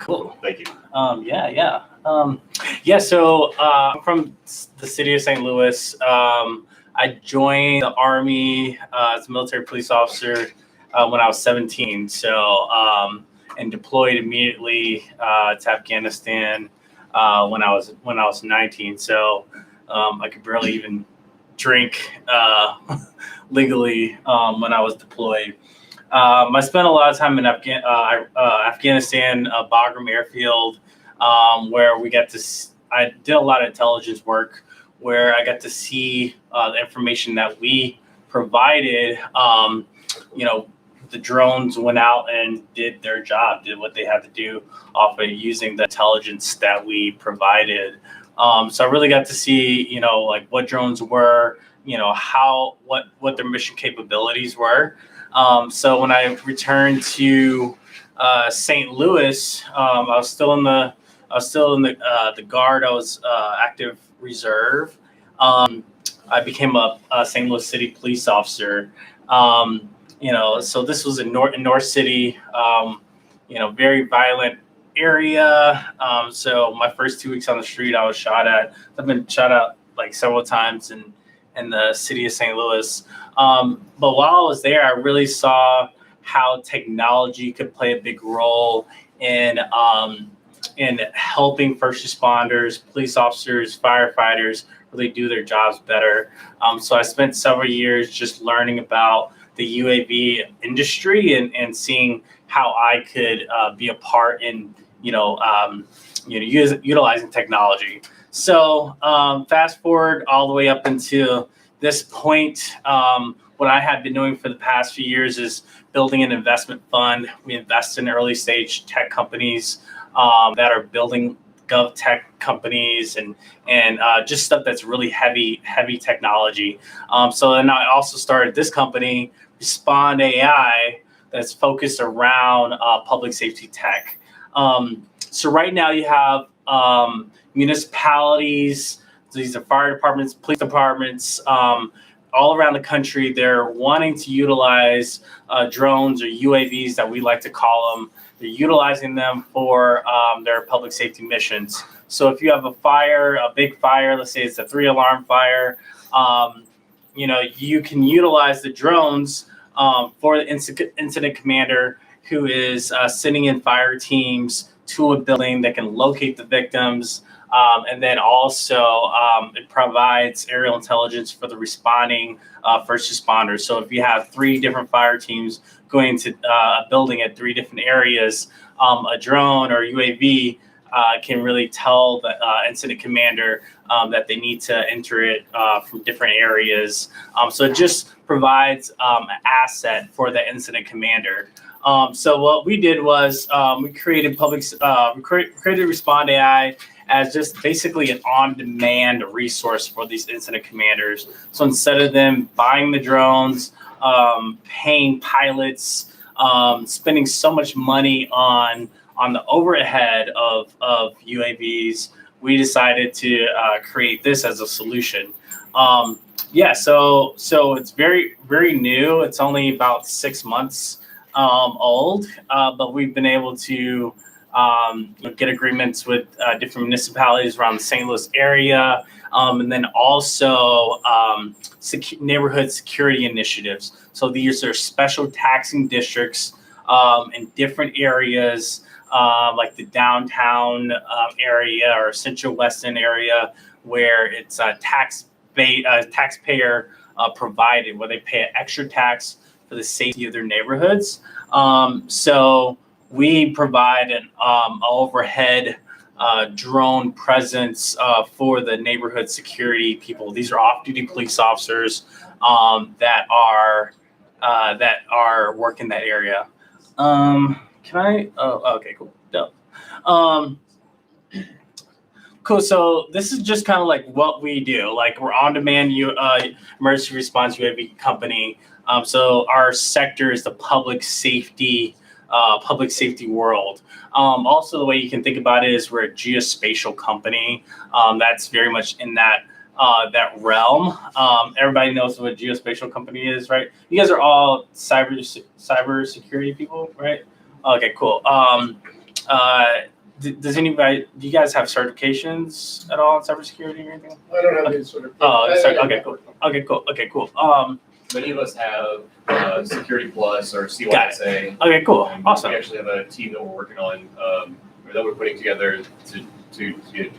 Cool. Thank you. So I'm from the city of St. Louis. I joined the Army as a military police officer when I was 17. And deployed immediately to Afghanistan when I was 19. So I could barely even drink legally when I was deployed. I spent a lot of time in Afghanistan, Bagram Airfield, where I did a lot of intelligence work, where I got to see the information that we provided. The drones went out and did their job, did what they had to do off of using the intelligence that we provided. So I really got to see, like what drones were, what their mission capabilities were. So when I returned to St. Louis, I was still in the Guard. I was active reserve. I became a St. Louis City police officer. So this was in North City. Very violent area. So my first 2 weeks on the street, I was shot at. I've been shot at like several times in the city of St. Louis. But while I was there, I really saw how technology could play a big role in helping first responders, police officers, firefighters really do their jobs better. So I spent several years just learning about the UAV industry and seeing how I could be a part in utilizing technology. So fast forward all the way up until this point, what I have been doing for the past few years is building an investment fund. We invest in early stage tech companies that are building gov tech companies and just stuff that's really heavy technology. So then I also started this company, Respond A.I, that's focused around public safety tech. So right now you have municipalities, these are fire departments, police departments, all around the country. They're wanting to utilize drones or UAVs that we like to call them. They're utilizing them for their public safety missions. So if you have a big fire, let's say it's a 3-alarm fire, you can utilize the drones for the incident commander who is sending in fire teams to a building that can locate the victims. And then also it provides aerial intelligence for the responding first responders. So if you have 3 different fire teams going to a building at 3 different areas, a drone or UAV can really tell the incident commander that they need to enter it from different areas. So it just provides an asset for the incident commander. So what we did was we created created Respond AI as just basically an on-demand resource for these incident commanders. So instead of them buying the drones, paying pilots, spending so much money on the overhead of UAVs, we decided to create this as a solution. So it's very, very new. It's only about 6 months old, but we've been able to get agreements with different municipalities around the St. Louis area, and then also neighborhood security initiatives. So these are special taxing districts in different areas, like the downtown area or Central Weston area, where it's taxpayer provided, where they pay an extra tax for the safety of their neighborhoods. So we provide an overhead drone presence for the neighborhood security people. These are off-duty police officers that are working that area. Can I? Oh, okay, cool. Dope. Cool. So this is just kind of like what we do. Like we're on-demand emergency response UAV company. So our sector is the public safety world. Also, the way you can think about it is we're a geospatial company. That's very much in that realm. Everybody knows what a geospatial company is, right? You guys are all cyber security people, right? Okay, cool. Does anybody? Do you guys have certifications at all in cybersecurity or anything? I don't have any sort of. Okay, cool. Okay, cool. Many of us have Security Plus or CYSA. Okay, cool. Awesome. We actually have a team that we're working on, or that we're putting together to get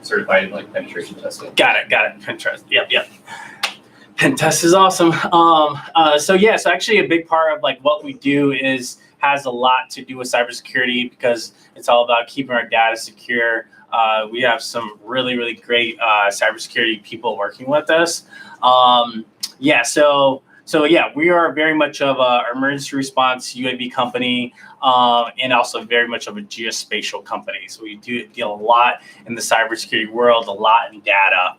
certified in like penetration testing. Got it. Pen test. Yep. Pen test is awesome. So actually a big part of like what we do has a lot to do with cybersecurity because it's all about keeping our data secure. We have some really, really great cybersecurity people working with us. We are very much of an emergency response UAV company and also very much of a geospatial company. So we do deal a lot in the cybersecurity world, a lot in data.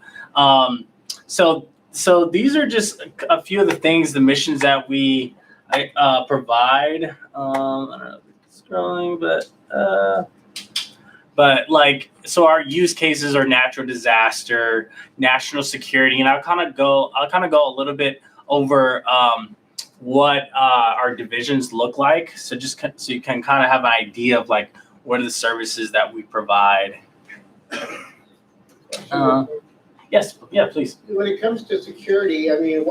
So these are just a few of the things, the missions that we provide. I don't know if it's scrolling, but like, so our use cases are natural disaster, national security, and I'll kind of go a little bit over what our divisions look like. So so you can kind of have an idea of like what are the services that we provide. Yes, yeah, please. When it comes to security, I mean,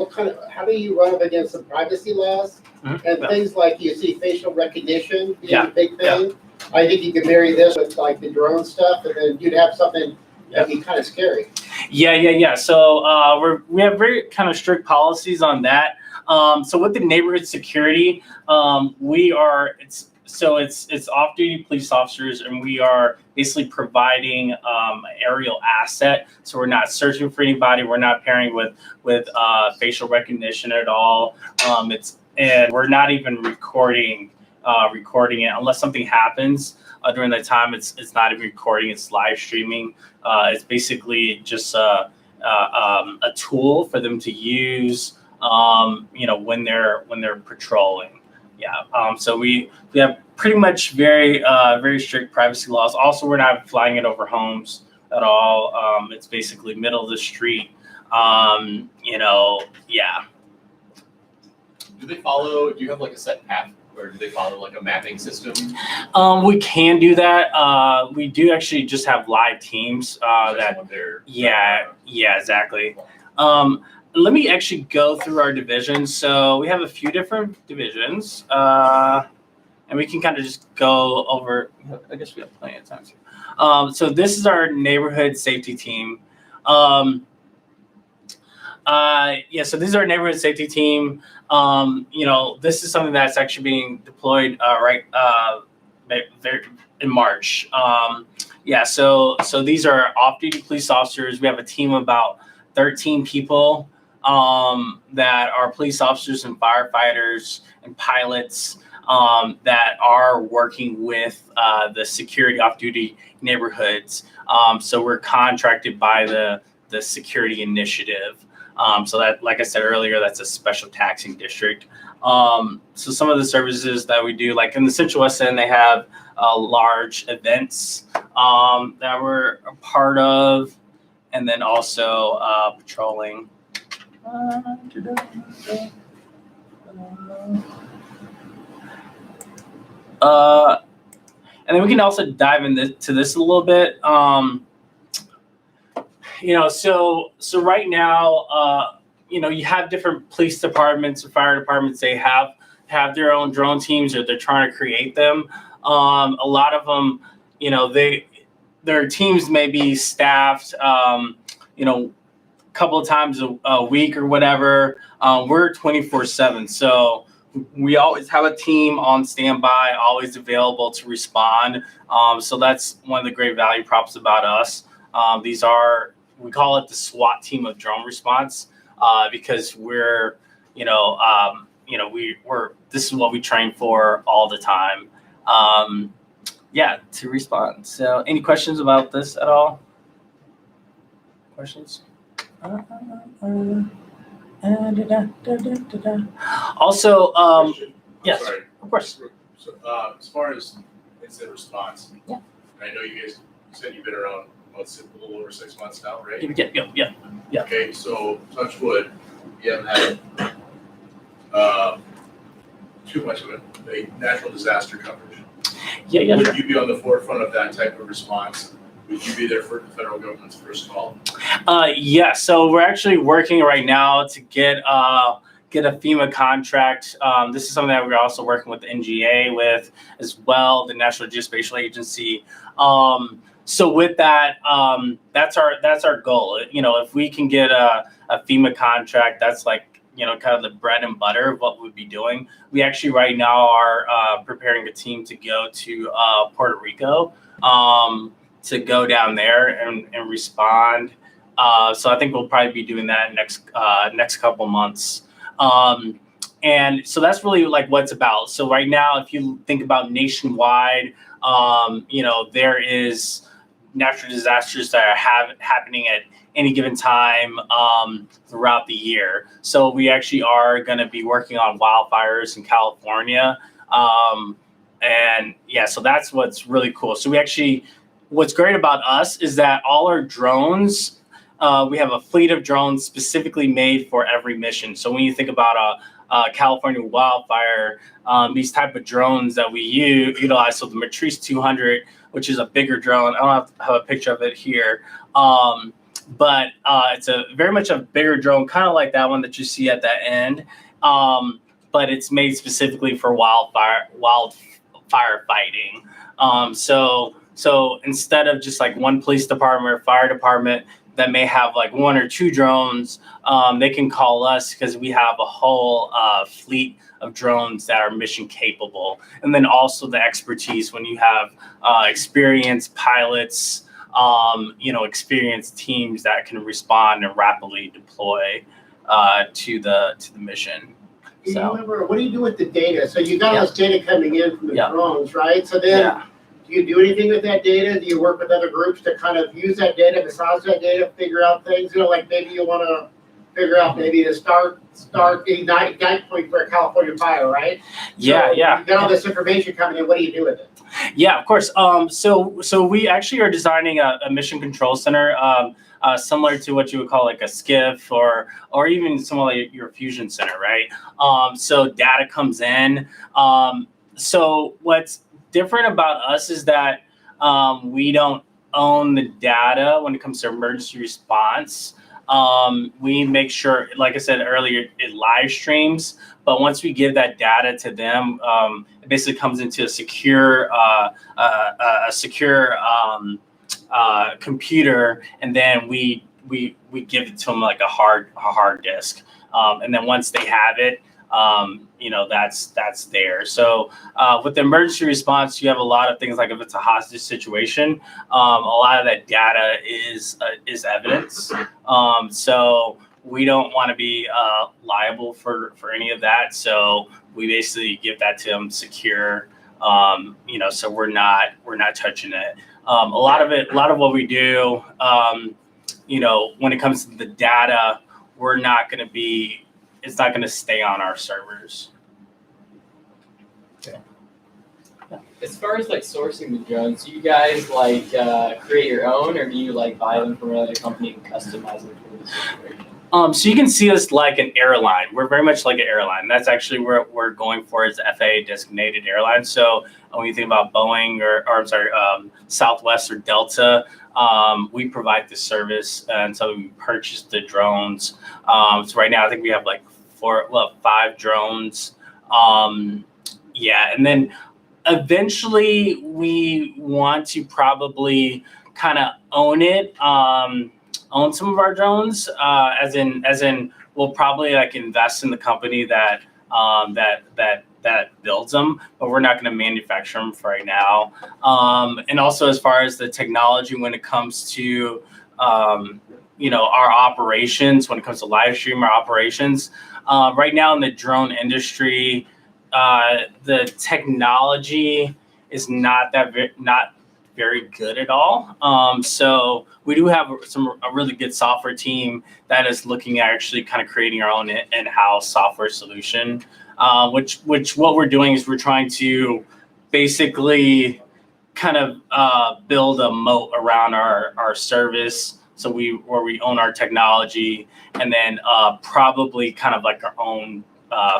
how do you run up against the privacy laws and things like you see facial recognition being a big thing? Yeah. I think you could marry this with like the drone stuff, and then you'd have something that'd be kind of scary. Yeah. So we have very kind of strict policies on that. So with the neighborhood security, it's off-duty police officers, and we are basically providing an aerial asset. So we're not searching for anybody. We're not pairing with facial recognition at all. And we're not even recording it unless something happens during that time. It's not even recording. It's live streaming. It's basically just a tool for them to use, when they're patrolling. Yeah. So we have pretty much very strict privacy laws. Also, we're not flying it over homes at all. It's basically middle of the street. Yeah. Do you have like a set path, or do they follow like a mapping system? We can do that. We do actually just have live teams exactly. Let me actually go through our divisions. So we have a few different divisions, and we can kind of just go over. I guess we have plenty of time here. So this is our neighborhood safety team. So this is our neighborhood safety team. This is something that's actually being deployed in March. So these are off-duty police officers. We have a team of about 13 people that are police officers and firefighters and pilots that are working with the security off-duty neighborhoods. So we're contracted by the security initiative. So that, like I said earlier, that's a special taxing district. So some of the services that we do, like in the Central West End, they have large events that we're a part of, and then also patrolling. And then we can also dive into this a little bit. So right now, you have different police departments or fire departments. They have their own drone teams, or they're trying to create them. A lot of them, their teams may be staffed, a couple of times a week or whatever. We're 24/7, so we always have a team on standby, always available to respond. So that's one of the great value props about us. We call it the SWAT team of drone response, because we're this is what we train for all the time. To respond. So any questions about this at all? Questions? Also, yes, sorry. Of course. So, as far as incident response, Yeah. I know you guys said you've been around a little over 6 months now, right? Yeah. Okay, so touch wood, you haven't had too much of a natural disaster coverage. Yeah. Would you be on the forefront of that type of response? Would you be there for the federal government's first call? Yeah, so we're actually working right now to get a FEMA contract. This is something that we're also working with the NGA with as well, the National Geospatial Agency. So with that, that's our goal. You know, if we can get a FEMA contract, that's like, you know, kind of the bread and butter of what we'd be doing. We actually right now are preparing a team to go to Puerto Rico to go down there and respond. So I think we'll probably be doing that next couple months. And so that's really like what it's about. So right now, if you think about nationwide, you know, there is natural disasters that are happening at any given time throughout the year. So we actually are going to be working on wildfires in California. And yeah, so that's what's really cool. So what's great about us is that all our drones, we have a fleet of drones specifically made for every mission. So when you think about a California wildfire, these type of drones that we utilize, so the Matrice 200, which is a bigger drone. I don't have a picture of it here. But it's very much a bigger drone, kind of like that one that you see at that end. But it's made specifically for wildfire fighting. So instead of just like one police department or fire department that may have like one or two drones, they can call us because we have a whole fleet of drones that are mission capable. And then also the expertise when you have experienced pilots, you know, experienced teams that can respond and rapidly deploy to the mission. You So remember, what do you do with the data? So you got all this data coming in from the Yeah. drones, right? So then do you do anything with that data? Do you work with other groups to kind of use that data, massage that data, figure out things? You know, like maybe you want to figure out maybe to start ignite point for a California fire, right? Yeah. You got all this information coming in. What do you do with it? Yeah, of course. So we actually are designing a mission control center, similar to what you would call like a SCIF or even some like your fusion center, right? So data comes in. So what's different about us is that we don't own the data when it comes to emergency response. We make sure, like I said earlier, it live streams. But once we give that data to them, it basically comes into a secure computer, and then we give it to them like a hard disk. And then once they have it, you know, that's there. So with the emergency response, you have a lot of things like if it's a hostage situation, a lot of that data is evidence. So we don't want to be liable for any of that. So we basically give that to them secure. You know, so we're not touching it. A lot of what we do, you know, when it comes to the data, it's not going to stay on our servers. As far as like sourcing the drones, do you guys like create your own, or do you like buy them from another company and customize them for the situation? So you can see us like an airline. We're very much like an airline. That's actually where we're going for is FAA designated airline. So when you think about Boeing or I'm sorry, Southwest or Delta, we provide the service, and so we purchase the drones. So right now I think we have like 5 drones. Yeah, and then eventually we want to probably kind of own it. Own some of our drones, as in we'll probably like invest in the company that builds them, but we're not going to manufacture them for right now. And also as far as the technology when it comes to you know, our operations, when it comes to live stream our operations, right now in the drone industry, the technology is not very good at all. So we do have a really good software team that is looking at actually kind of creating our own in-house software solution, which what we're doing is we're trying to basically kind of build a moat around our service. So where we own our technology, and then probably kind of like our own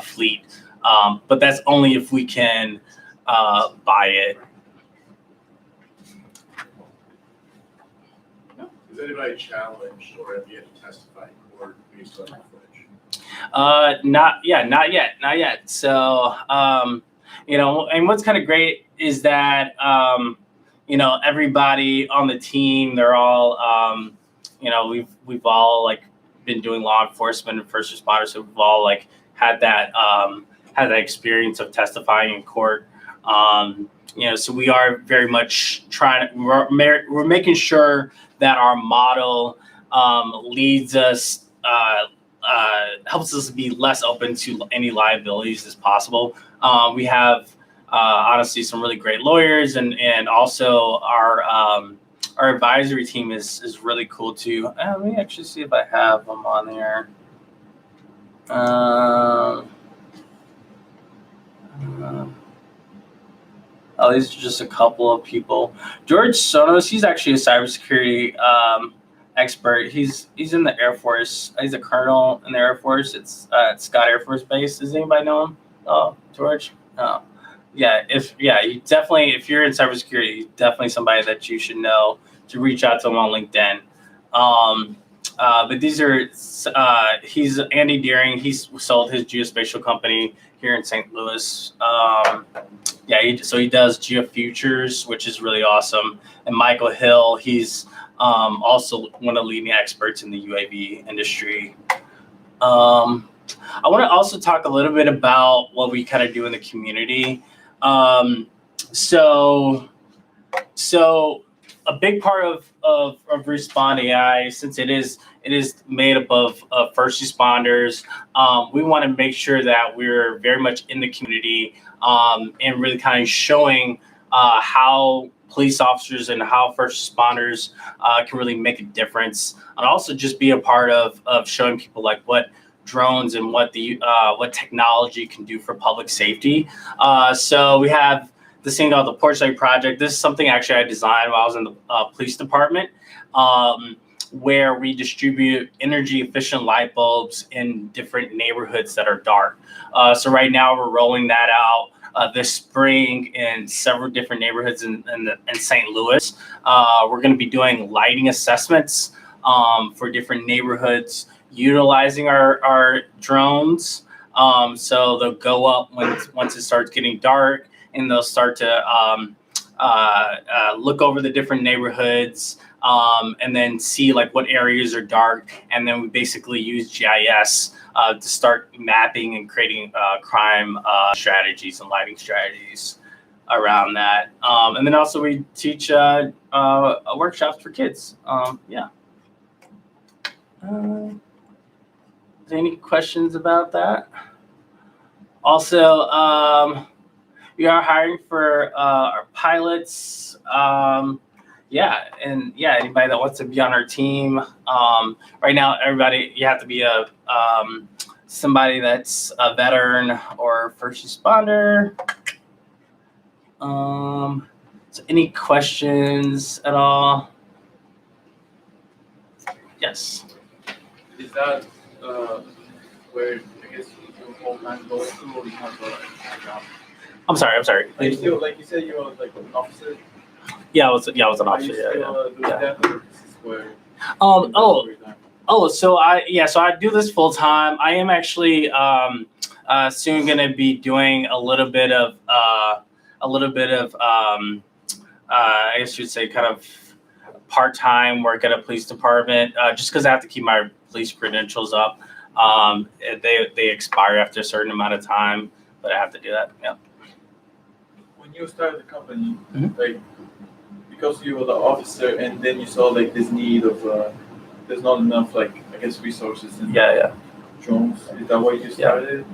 fleet. But that's only if we can buy it. Was anybody challenged or have you had to testify in court based on that footage? Not yet. So, and what's kind of great is that, everybody on the team, they're all, we've all like been doing law enforcement and first responders, so we've all like had that experience of testifying in court. So we are very much we're making sure that our model leads us, helps us be less open to any liabilities as possible. We have honestly some really great lawyers, and also our advisory team is really cool too. Let me actually see if I have them on there. These are just a couple of people. George Sonos, he's actually a cybersecurity expert. He's in the Air Force. He's a colonel in the Air Force. It's at Scott Air Force Base. Does anybody know him? Oh, George? Oh. If you're in cybersecurity, he's definitely somebody that you should know to reach out to him on LinkedIn. But these are, he's Andy Deering. He's sold his geospatial company here in St. Louis. So he does geofutures, which is really awesome. And Michael Hill, he's also one of the leading experts in the UAV industry. I want to also talk a little bit about what we kind of do in the community. So a big part of Respond A.I, since it is made up of first responders, we want to make sure that we're very much in the community, and really kind of showing how police officers and how first responders can really make a difference, and also just be a part of showing people like what drones and what technology can do for public safety. So we have this thing called the Porch Light Project. This is something actually I designed while I was in the police department, where we distribute energy efficient light bulbs in different neighborhoods that are dark. So right now we're rolling that out this spring in several different neighborhoods in St. Louis. We're going to be doing lighting assessments for different neighborhoods utilizing our drones. So they'll go up once it starts getting dark, and they'll start to look over the different neighborhoods, and then see like what areas are dark, and then we basically use GIS to start mapping and creating crime strategies and lighting strategies around that. And then also we teach workshops for kids. Any questions about that? Also, we are hiring for our pilots. Anybody that wants to be on our team. Right now, everybody, you have to be somebody that's a veteran or first responder. So any questions at all? Yes. Is that where I guess you full-time go to, or you have a job? I'm sorry. Like you said, you were like an officer. Yeah, I was an officer. Are you still doing that, or this is where? So I do this full time. I am actually soon going to be doing a little bit of I guess you'd say kind of part-time work at a police department, just because I have to keep my police credentials up. They expire after a certain amount of time, but I have to do that. Yeah. When you started the company, like because you were the officer, and then you saw like this need of there's not enough like I guess resources in drones. Is that why you started?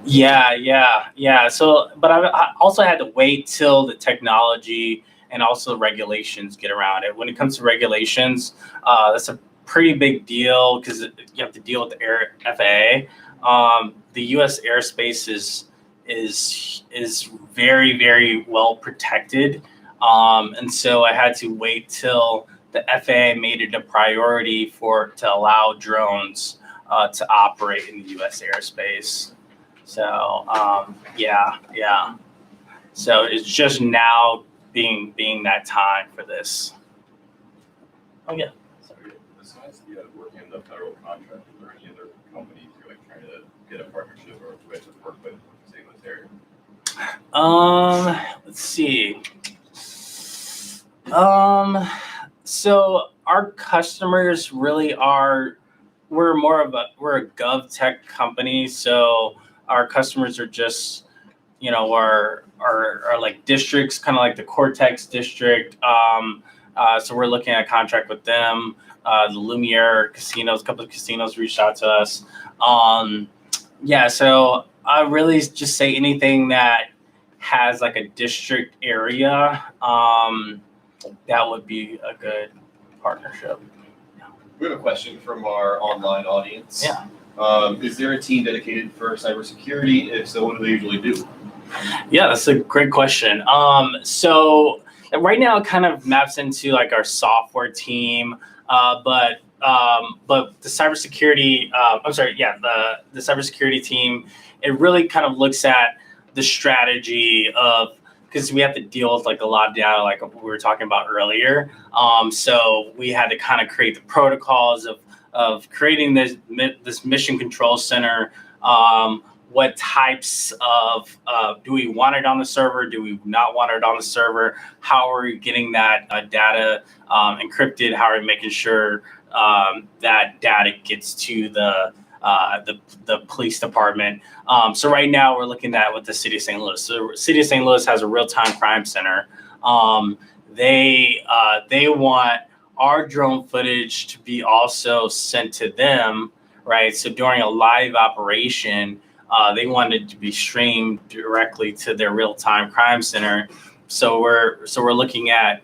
Yeah. So, but I also had to wait till the technology and also regulations get around it. When it comes to regulations, that's a pretty big deal because you have to deal with the FAA. The U.S. airspace is very, very well protected, and so I had to wait till the FAA made it a priority to allow drones to operate in the U.S. airspace. So So it's just now being that time for this. Oh yeah. Sorry. besides the working in the federal contract, are there any other companies you're like trying to get a partnership or with to work with, say, in this area? Let's see. So our customers really are, we're a gov tech company. So our customers are just, are like districts, kind of like the Cortex district. So we're looking at a contract with them. The Lumiere casinos, a couple of casinos reached out to us. So I really just say anything that has like a district area, that would be a good partnership. We have a question from our online audience. Yeah. Is there a team dedicated for cybersecurity? If so, what do they usually do? Yeah, that's a great question. So right now it kind of maps into like our software team, but the cybersecurity, the cybersecurity team, it really kind of looks at the strategy of, because we have to deal with like a lot of data, like we were talking about earlier. So we had to kind of create the protocols of creating this mission control center. What types of, do we want it on the server? Do we not want it on the server? How are we getting that data encrypted? How are we making sure that data gets to the police department? So right now we're looking at with the City of St. Louis. So City of St. Louis has a real-time crime center. They want our drone footage to be also sent to them, right? So during a live operation, they want it to be streamed directly to their real-time crime center. So we're looking at,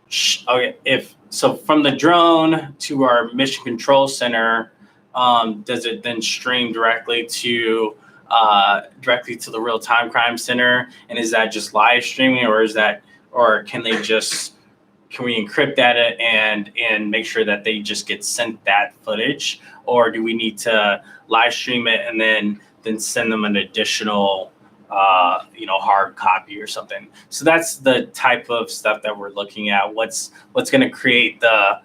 so from the drone to our mission control center, does it then stream directly to the real-time crime center? And is that just live streaming, or can we encrypt that and make sure that they just get sent that footage? Or do we need to live stream it and then send them an additional hard copy or something? So that's the type of stuff that we're looking at. What's going to create the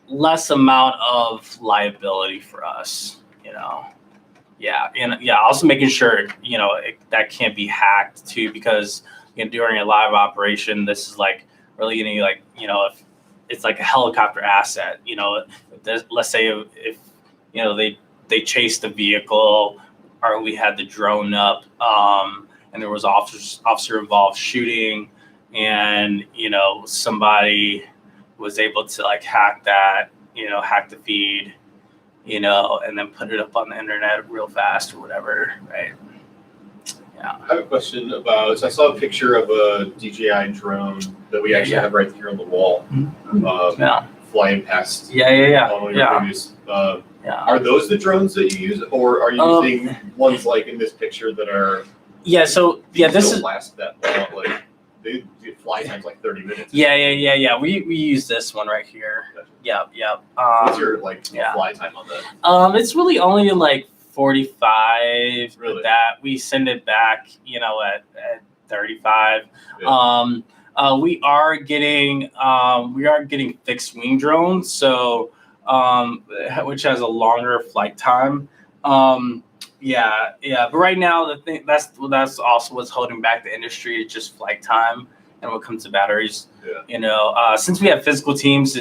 less amount of liability for us, also making sure that can't be hacked too, because during a live operation, this is like really if it's like a helicopter asset, let's say if they chased the vehicle, or we had the drone up, and there was officer involved shooting, and somebody was able to like hack that, hack the feed, and then put it up on the internet real fast or whatever, right? Yeah. I have a question about, so I saw a picture of a DJI drone that we actually have right here on the wall, flying past. Previous, Are those the drones that you use, or are you using ones like in this picture that are? This is last that long, like they fly times like 30 minutes. We use this one right here. Gotcha. Yep. What's your fly time on that? It's really only like 45. Really? With that we send it back, at 35. Yeah. We are getting fixed wing drones, so which has a longer flight time. But right now the thing that's also what's holding back the industry is just flight time and what comes to batteries. Since we have physical teams,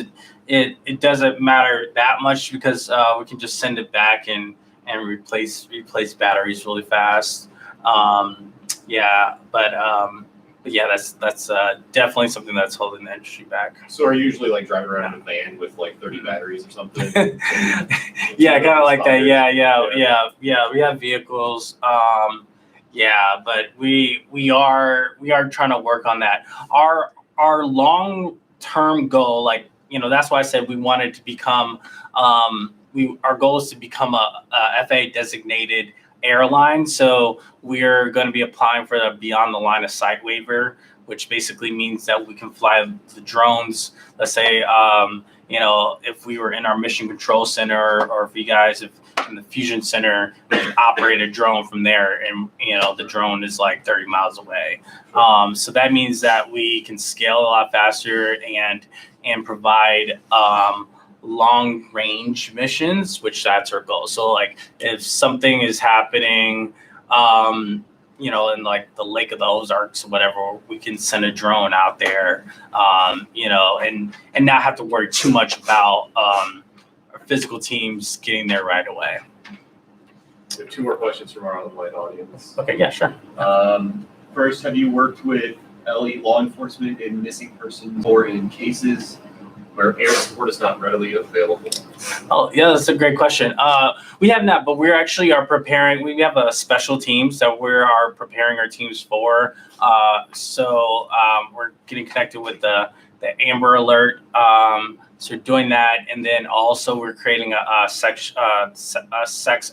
it doesn't matter that much, because we can just send it back and replace batteries really fast. That's definitely something that's holding the industry back. So are you usually like driving around in a van with like 30 batteries or something? Kind of like that. Yeah. We have vehicles. But we are trying to work on that. Our long-term goal, that's why I said we wanted to become. Our goal is to become a FAA designated airline. So we're going to be applying for the Beyond the Line of Sight waiver, which basically means that we can fly the drones. Let's say, if we were in our mission control center, or if you guys, in the fusion center, we can operate a drone from there, and the drone is like 30 miles away. So that means that we can scale a lot faster and provide long range missions, which that's our goal. So like if something is happening, in like the Lake of the Ozarks or whatever, we can send a drone out there, and not have to worry too much about our physical teams getting there right away. We have 2 more questions from our online audience. Okay, yeah, sure. First, have you worked with LE law enforcement in missing persons or in cases Where air support is not readily available. Oh, yeah, that's a great question. We have not, but we're actually are preparing. We have a special teams that we are preparing our teams for. So we're getting connected with the Amber Alert. So doing that, and then also we're creating a sex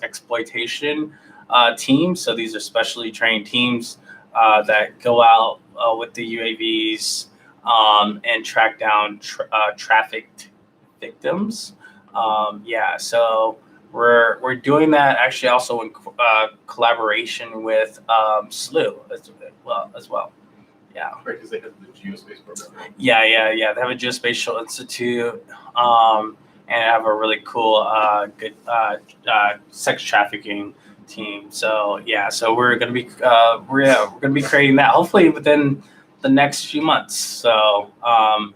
exploitation team. So these are specially trained teams that go out with the UAVs. And track down trafficked victims. So we're doing that actually also in collaboration with SLU as well. Yeah. Right, because they have the geospatial program. Right? Yeah. They have a geospatial institute, and have a really cool, good sex trafficking team. So we're gonna be creating that hopefully within the next few months. So so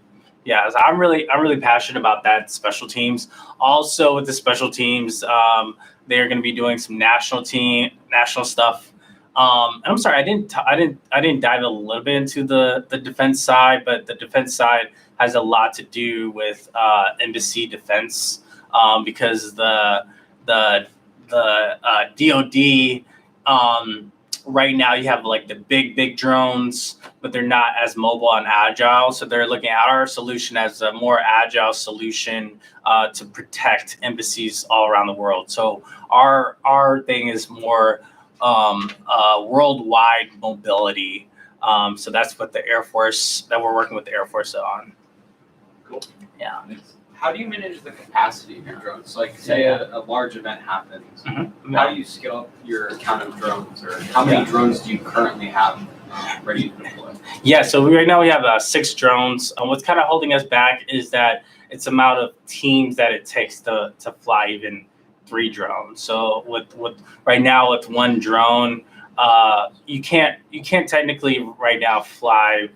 I'm really passionate about that special teams. Also with the special teams, they're going to be doing some national stuff. And I'm sorry, I didn't dive a little bit into the defense side, but the defense side has a lot to do with embassy defense, because the DoD. Right now, you have like the big drones, but they're not as mobile and agile. So they're looking at our solution as a more agile solution to protect embassies all around the world. So our thing is more worldwide mobility. So that's what we're working with the Air Force on. Cool. Yeah. How do you manage the capacity of your drones? So like, say a large event happens, Mm-hmm. how do you scale up your count of drones, or how many drones do you currently have ready to deploy? Yeah, so right now we have 6 drones. What's kind of holding us back is that it's the amount of teams that it takes to fly even 3 drones. So with right now with 1 drone, you can't technically right now fly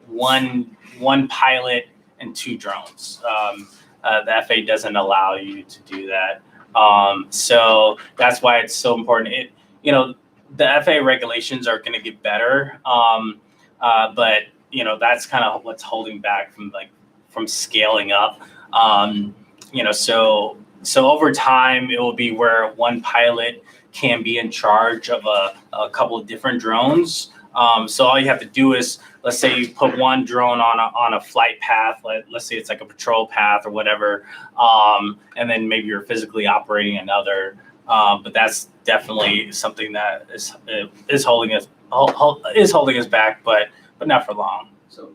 one pilot and 2 drones. The FAA doesn't allow you to do that. So that's why it's so important. The FAA regulations are going to get better, but that's kind of what's holding back from scaling up. So over time it will be where 1 pilot can be in charge of a couple of different drones. So all you have to do is, let's say you put 1 drone on a flight path, let's say it's like a patrol path or whatever, and then maybe you're physically operating another. But that's definitely something that is holding us back, but not for long. So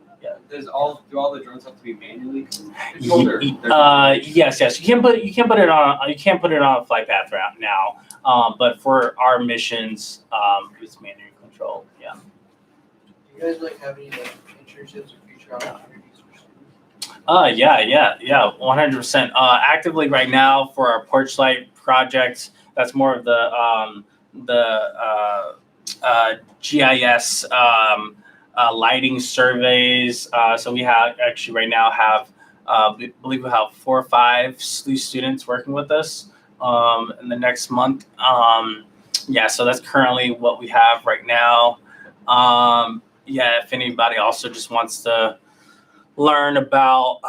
do all the drones have to be manually controlled? Yes. You can't put it on a flight path right now. But for our missions, it's manually controlled. Yeah. Do you guys have any internships or future opportunities for students? 100%. Actively right now for our porch light project, that's more of the GIS lighting surveys. So we have actually right now we believe we have 4 or 5 SLU students working with us in the next month. So that's currently what we have right now. If anybody also just wants to learn about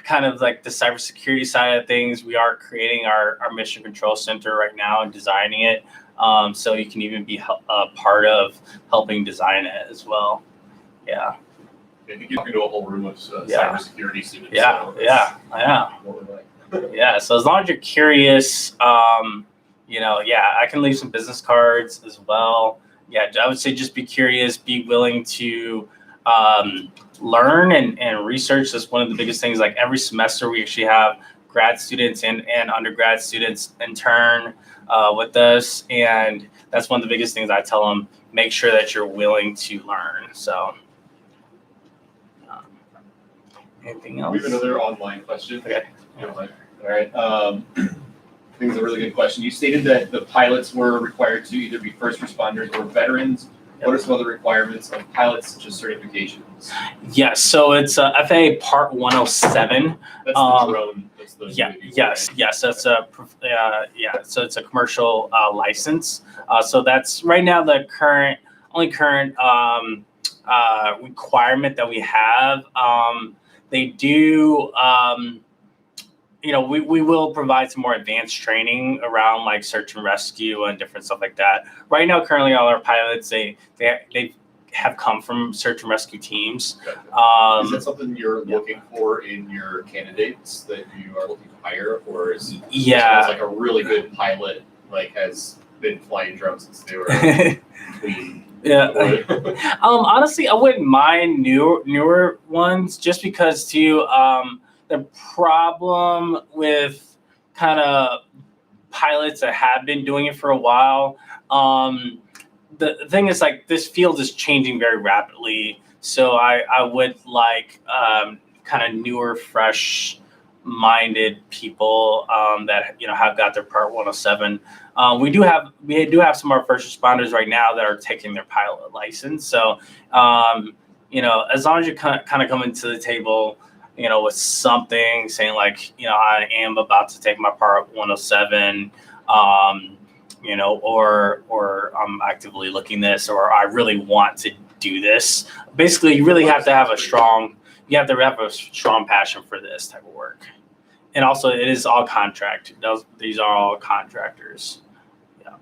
kind of like the cybersecurity side of things, we are creating our mission control center right now and designing it. So you can even be a part of helping design it as well. Yeah. I think you can do a whole room of cybersecurity students. So as long as you're curious, I can leave some business cards as well. I would say just be curious, be willing to learn and research. That's one of the biggest things. Like every semester we actually have grad students and undergrad students intern with us. And that's one of the biggest things I tell them, make sure that you're willing to learn. So Anything else? We have another online question. Okay. All right. I think it's a really good question. You stated that the pilots were required to either be first responders or veterans. What are some other requirements of pilots, such as certifications? Yes, so it's FAA Part 107. That's the drone. That's the Yeah. UAV, Yes. right? Yes. That's a So it's a commercial license. So that's right now the only current requirement that we have. They do. We will provide some more advanced training around like search and rescue and different stuff like that. Right now, currently, all our pilots they have come from search and rescue teams. Is that something you're looking for in your candidates that you are looking to hire, or is someone's like a really good pilot, like has been flying drones since they were between? Yeah. Honestly, I wouldn't mind newer ones just because too. The problem with kind of pilots that have been doing it for a while, the thing is like this field is changing very rapidly. So I would like kind of newer, fresh-minded people that have got their Part 107. We do have some of our first responders right now that are taking their pilot license. So as long as you kind of come into the table, with something saying like, I am about to take my Part 107, or I'm actively looking this, or I really want to do this. Basically, you really have to have a strong passion for this type of work. And also, it is all contract. These are all contractors. Yeah.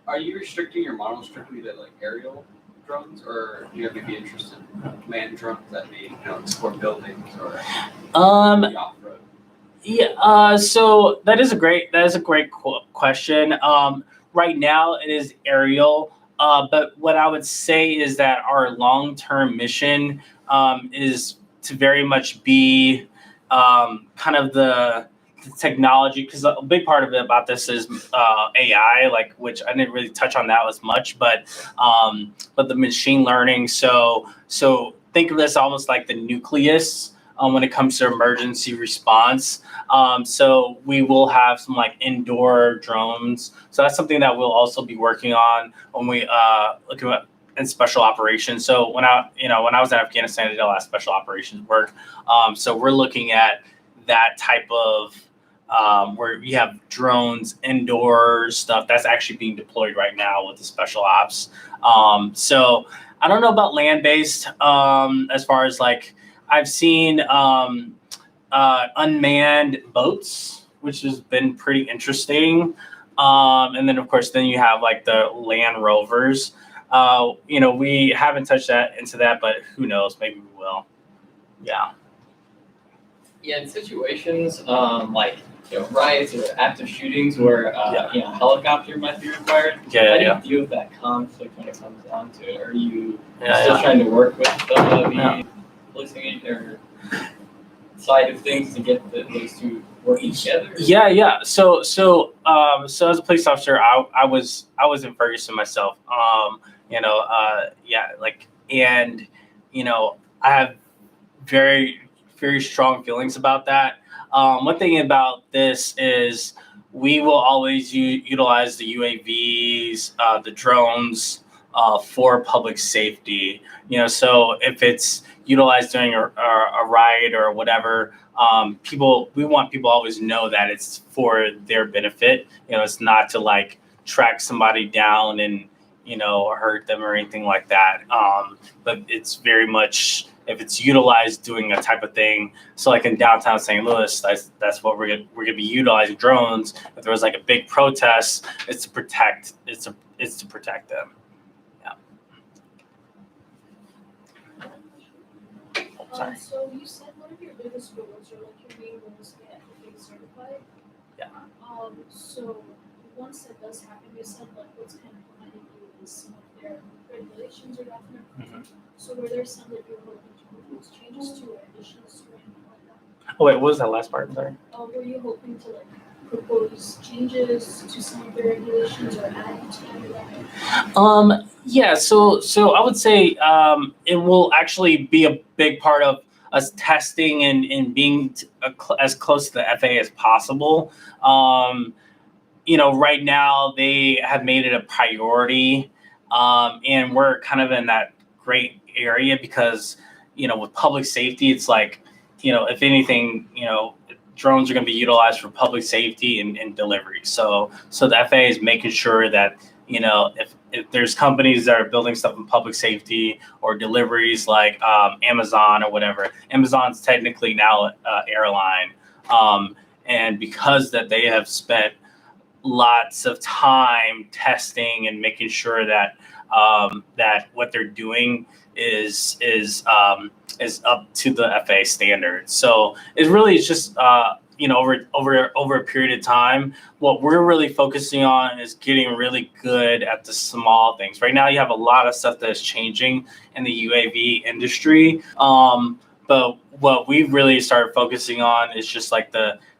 Are you restricting your model strictly to like aerial drones, or do you have to be interested in manned drones that may support buildings or off-road? Yeah. So that is a great question. Right now it is aerial, but what I would say is that our long-term mission is to very much be kind of the technology, because a big part of it about this is AI, like, which I didn't really touch on that as much, but the machine learning. So think of this almost like the nucleus when it comes to emergency response. So we will have some like indoor drones. So that's something that we'll also be working on when we look at in special operations. So when I was in Afghanistan, I did a lot of special operations work. So we're looking at that type of where you have drones, indoor stuff that's actually being deployed right now with the special ops. So I don't know about land-based as far as like I've seen unmanned boats, which has been pretty interesting. And then of course, then you have like the land rovers. We haven't touched into that, but who knows? Maybe we will. Yeah. Yeah, in situations like riots or active shootings where helicopter might be required. How do you deal with that conflict when it comes down to it? Are you still trying to work with the policing or side of things to get those two working together? Yeah. So as a police officer, I was in Ferguson myself. I have very, very strong feelings about that. One thing about this is we will always utilize the UAVs, the drones for public safety. So if it's utilized during a riot or whatever, we want people to always know that it's for their benefit. It's not to like track somebody down and hurt them or anything like that. But it's very much if it's utilized doing a type of thing. So like in downtown St. Louis, that's what we're gonna be utilizing drones. If there was like a big protest, it's to protect them. Yeah. Sorry. So you said one of your biggest goals, or like your main goal, is to get FAA certified. Yeah. So once that does happen, you said like what's kind of preventing you is some of their regulations or document. Mm-hmm. So were there some that you were hoping to propose changes to or additions to or anything like that? Oh wait, what was that last part? I'm sorry. Were you hoping to like propose changes to some of the regulations or add to any of that? Yeah, so I would say it will actually be a big part of us testing and being as close to the FAA as possible. Right now they have made it a priority, and we're kind of in that great area because, with public safety, it's like, if anything, drones are going to be utilized for public safety and delivery. So the FAA is making sure that, if there's companies that are building stuff in public safety or deliveries like Amazon or whatever, Amazon's technically now an airline. And because that they have spent lots of time testing and making sure that that what they're doing is up to the FAA standards. So it really is just over a period of time, what we're really focusing on is getting really good at the small things. Right now, you have a lot of stuff that is changing in the UAV industry, but what we've really started focusing on is just like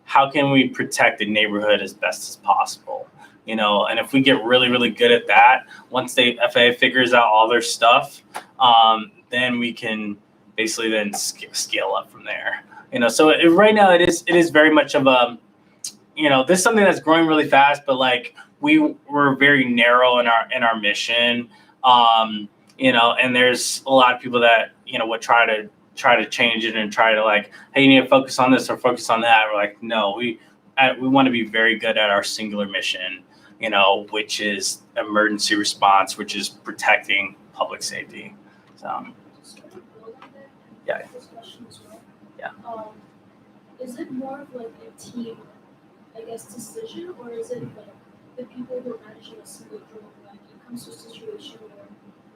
how can we protect the neighborhood as best as possible. And if we get really, really good at that, once the FAA figures out all their stuff, then we can basically then scale up from there. So right now it is very much of a, this is something that's growing really fast, but like we're very narrow in our mission, and there's a lot of people that would try to change it and try to like, hey, you need to focus on this or focus on that. We're like, no, we want to be very good at our singular mission, which is emergency response, which is protecting public safety. So. Yeah. Yeah. Is it more of like a team, I guess, decision, or is it like the people who are managing a single drone, like it comes to a situation where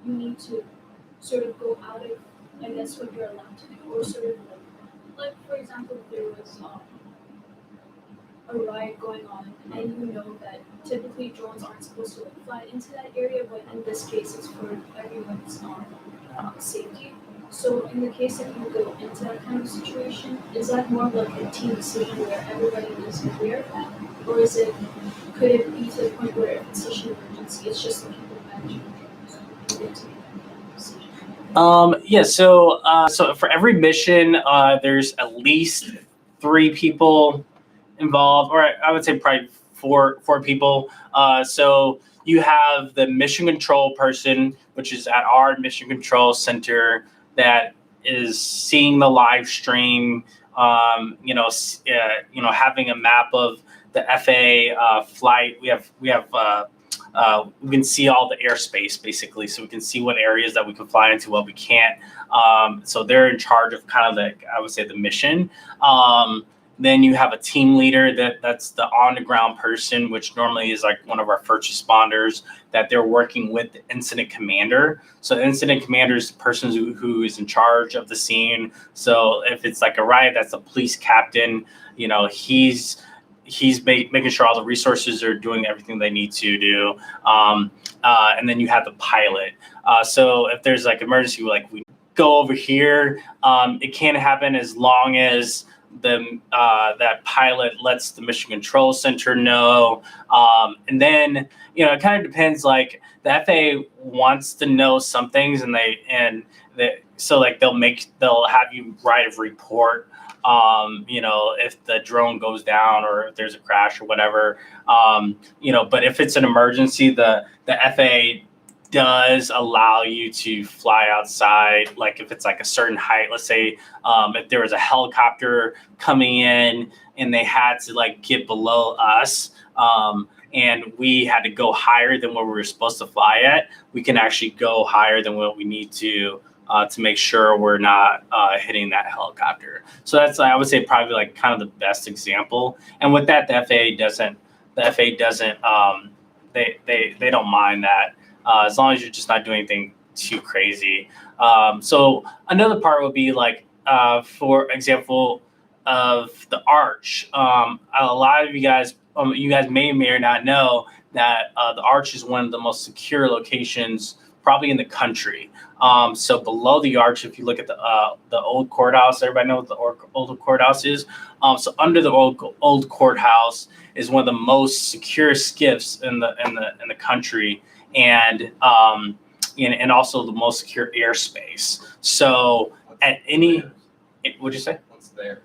you need to sort of go out of, I guess, what you're allowed to do, or sort of like for example, if there was a riot going on, and you know that typically drones aren't supposed to like fly into that area, but in this case, it's for everyone's safety. So in the case that you go into that kind of situation, is that more like a team decision where everybody is aware of that? Or could it be to the point where if it's such an emergency, it's just the people managing the drones who get to make that decision? Yeah, so for every mission, there's at least 3 people involved, or I would say probably four people. So you have the mission control person, which is at our mission control center, that is seeing the live stream, having a map of the FAA flight. We can see all the airspace basically, so we can see what areas that we can fly into, what we can't. So they're in charge of kind of I would say the mission. Then you have a team leader that's the on-the-ground person, which normally is like one of our first responders, that they're working with the incident commander. So the incident commander is the person who is in charge of the scene. So if it's like a riot, that's a police captain. He's making sure all the resources are doing everything they need to do. And then you have the pilot. So if there's like emergency, like we go over here, it can't happen as long as that pilot lets the mission control center know. And then, it kind of depends, like the FAA wants to know some things so like they'll have you write a report, if the drone goes down or if there's a crash or whatever, but if it's an emergency, the FAA does allow you to fly outside, like if it's like a certain height. Let's say if there was a helicopter coming in and they had to like get below us, and we had to go higher than what we were supposed to fly at, we can actually go higher than what we need to make sure we're not hitting that helicopter. So that's, I would say, probably like kind of the best example. And with that, the FAA doesn't they don't mind that. As long as you're just not doing anything too crazy. So another part would be like, for example, of the Arch. A lot of you guys may or not know that the Arch is one of the most secure locations probably in the country. So below the Arch, if you look at the old courthouse, everybody know what the old courthouse is. So under the old courthouse is one of the most secure skiffs in the country. And also the most secure airspace. So at any What'd you say? What's there?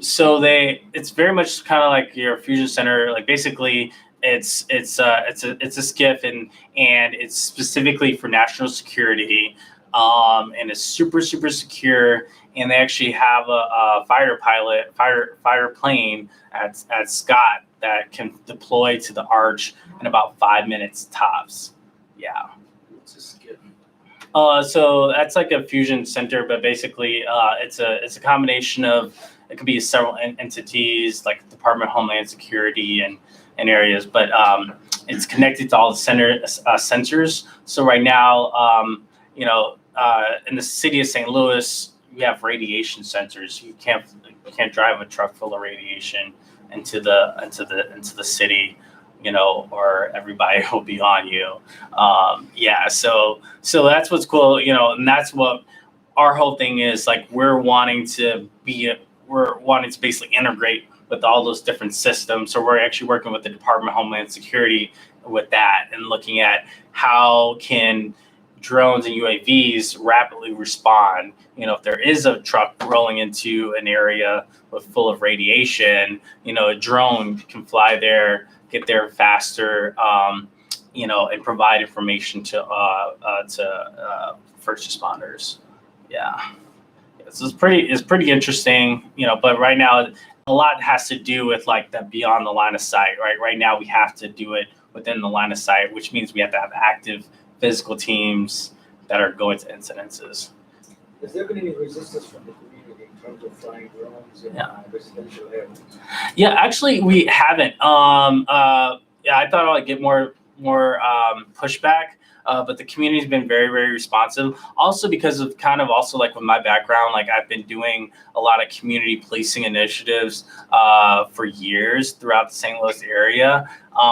So it's very much kind of like your fusion center. Like basically, it's a skiff and it's specifically for national security. And it's super secure. And they actually have a fighter plane at Scott that can deploy to the Arch in about 5 minutes tops. Yeah. What's a skiff? So that's like a fusion center, but basically, it's a combination of, it could be several entities like Department of Homeland Security and areas, but it's connected to all the sensors. So right now, in the city of St. Louis, we have radiation sensors. You can't drive a truck full of radiation into the city, or everybody will be on you. So that's what's cool, and that's what our whole thing is. Like we're wanting to basically integrate with all those different systems. So we're actually working with the Department of Homeland Security with that and looking at how can drones and UAVs rapidly respond. If there is a truck rolling into an area full of radiation, a drone can fly there, get there faster, and provide information to first responders. Yeah. So it's pretty interesting, but right now a lot has to do with like that beyond the line of sight, right? Right now we have to do it within the line of sight, which means we have to have active physical teams that are going to incidences. Has there been any resistance from the community in terms of flying drones in residential areas? Yeah, actually, we haven't. I thought I'd get more pushback, but the community's been very, very responsive. Also, because of kind of also like with my background, like I've been doing a lot of community policing initiatives for years throughout the St. Louis area.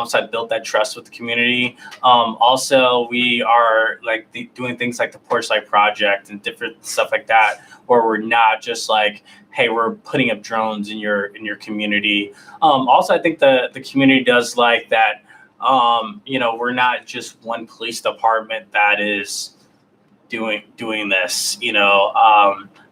So I built that trust with the community. Also, we are like doing things like the Porch Light Project and different stuff like that, where we're not just like, hey, we're putting up drones in your community. Also, I think the community does like that. We're not just one police department that is doing this,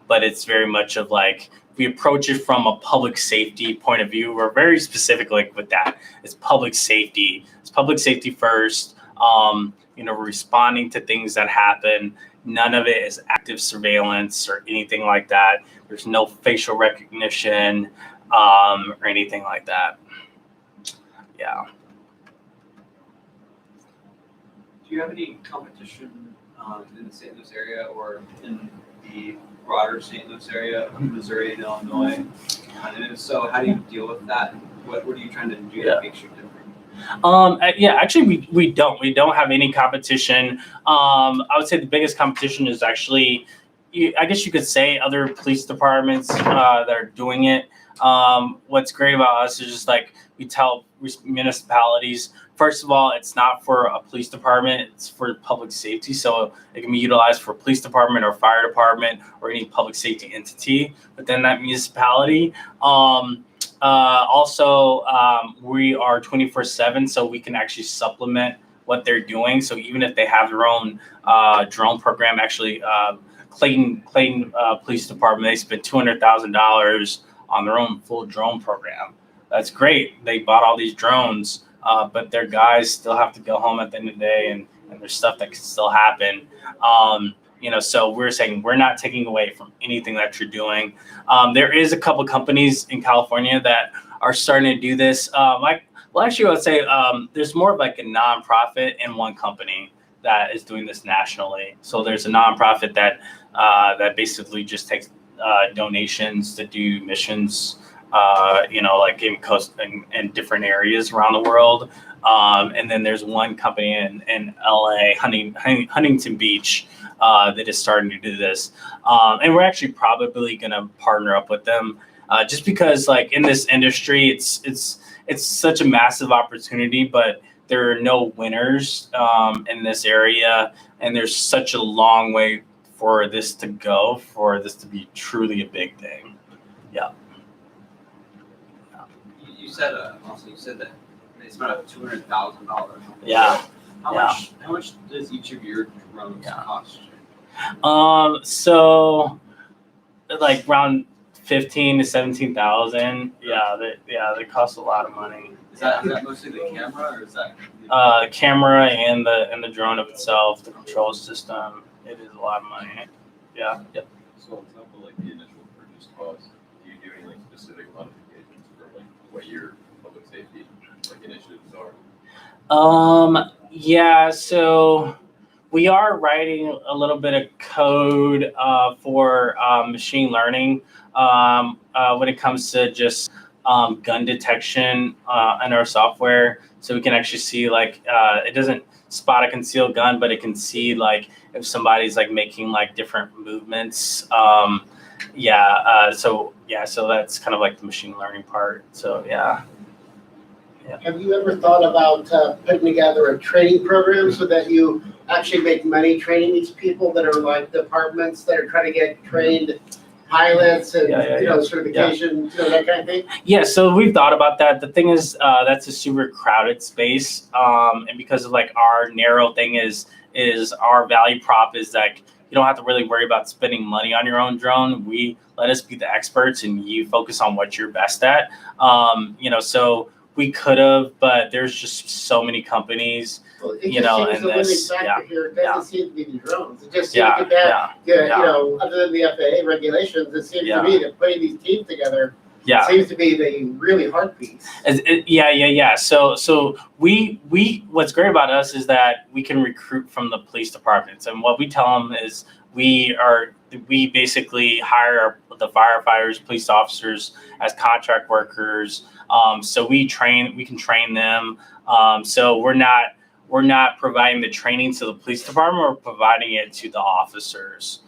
but it's very much of like, we approach it from a public safety point of view. We're very specific like with that. It's public safety. It's public safety first. We're responding to things that happen. None of it is active surveillance or anything like that. There's no facial recognition or anything like that. Yeah. Do you have any competition in the St. Louis area or in the broader St. Louis area, Missouri and Illinois? And if so, how do you deal with that? What are you trying to do that makes you different? Actually, we don't have any competition. I would say the biggest competition is actually, I guess you could say, other police departments that are doing it. What's great about us is just like we tell municipalities, first of all, it's not for a police department, it's for public safety. So it can be utilized for police department or fire department or any public safety entity within that municipality. We are 24/7, so we can actually supplement what they're doing. So even if they have their own drone program, actually, Clayton Police Department, they spent $200,000 on their own full drone program. That's great. They bought all these drones, but their guys still have to go home at the end of the day, and there's stuff that can still happen. So we're saying we're not taking away from anything that you're doing. There is a couple companies in California that are starting to do this. Actually, I would say there's more of like a nonprofit and one company that is doing this nationally. So there's a nonprofit that basically just takes donations to do missions, like in different areas around the world. And then there's one company in LA, Huntington Beach, that is starting to do this. And we're actually probably going to partner up with them, just because like in this industry, it's such a massive opportunity, but there are no winners in this area. And there's such a long way for this to go, for this to be truly a big thing. Yeah. You said that they spent up $200,000. Yeah. How much does each of your drones cost? So like around 15 to 17,000. Yeah, they cost a lot of money. Is that mostly the camera, or is that? Camera and the drone of itself, the control system. It is a lot of money. Yeah. Yep. So on top of like the initial purchase cost, do you do any like specific modifications for like what your public safety like initiatives are? Yeah. So we are writing a little bit of code for machine learning when it comes to just gun detection in our software. So we can actually see like it doesn't spot a concealed gun, but it can see like if somebody's like making like different movements. So that's kind of like the machine learning part. So yeah. Have you ever thought about putting together a training program so that you actually make money training these people that are like departments that are trying to get trained pilots and certification, that kind of thing? Yeah, so we've thought about that. The thing is, that's a super crowded space, and because of like our narrow thing is our value prop is like you don't have to really worry about spending money on your own drone. We let us be the experts, and you focus on what you're best at. So we could have, but there's just so many companies. Well, it just seems the limiting factor here doesn't seem to be the drones. It just seems to be other than the FAA regulations, it seems to me that putting these teams together seems to be the really hard piece. So we what's great about us is that we can recruit from the police departments, and what we tell them is we basically hire the firefighters, police officers as contract workers. So we can train them. So we're not providing the training to the police department, we're providing it to the officers.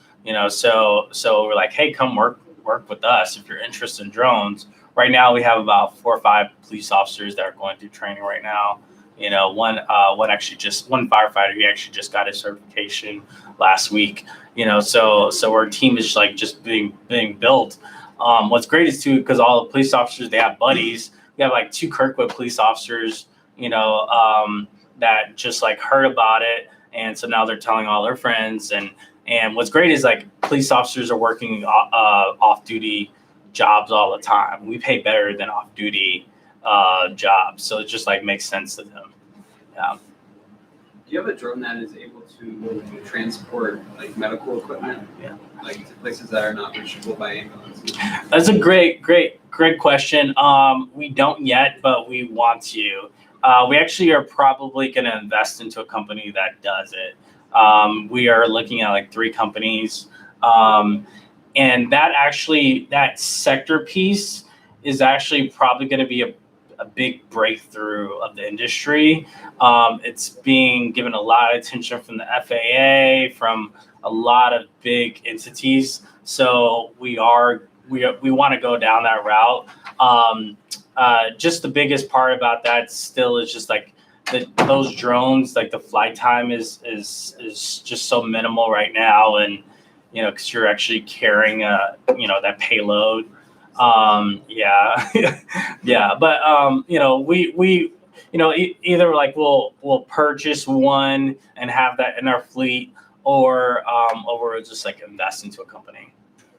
So we're like, hey, come work with us if you're interested in drones. Right now we have about 4 or 5 police officers that are going through training right now. One firefighter, he actually just got his certification last week. So our team is like just being built. What's great is too, because all the police officers, they have buddies. We have like 2 Kirkwood police officers, that just like heard about it, and so now they're telling all their friends. And what's great is like police officers are working off-duty jobs all the time. We pay better than off-duty jobs, so it just like makes sense to them. Yeah. Do you have a drone that is able to transport like medical equipment? Yeah. Like to places that are not reachable by ambulance? That's a great question. We don't yet, but we want to. We actually are probably going to invest into a company that does it. We are looking at like 3 companies. And that sector piece is actually probably going to be a big breakthrough of the industry. It's being given a lot of attention from the FAA, from a lot of big entities. So we want to go down that route. Just the biggest part about that still is just like those drones, like the flight time is just so minimal right now, and because you're actually carrying that payload. But we either like we'll purchase one and have that in our fleet, or we'll just like invest into a company.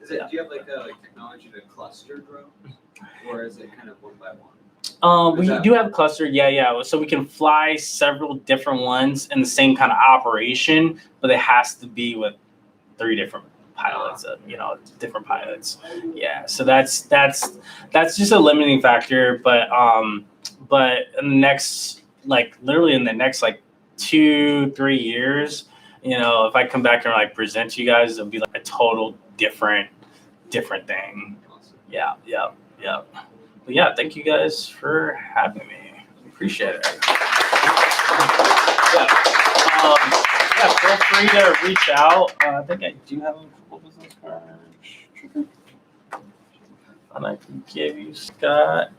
Do you have like technology to cluster drones, or is it kind of one by one? We do have a cluster, so we can fly several different ones in the same kind of operation, but it has to be with 3 different pilots, different pilots. Yeah, so that's just a limiting factor, but in the next, literally in the next 2-3 years, if I come back and present to you guys, it'll be like a total different thing. Yeah. But yeah, thank you guys for having me. Appreciate it. Feel free to reach out. I think I do have a couple business cards. And I can give you Scott.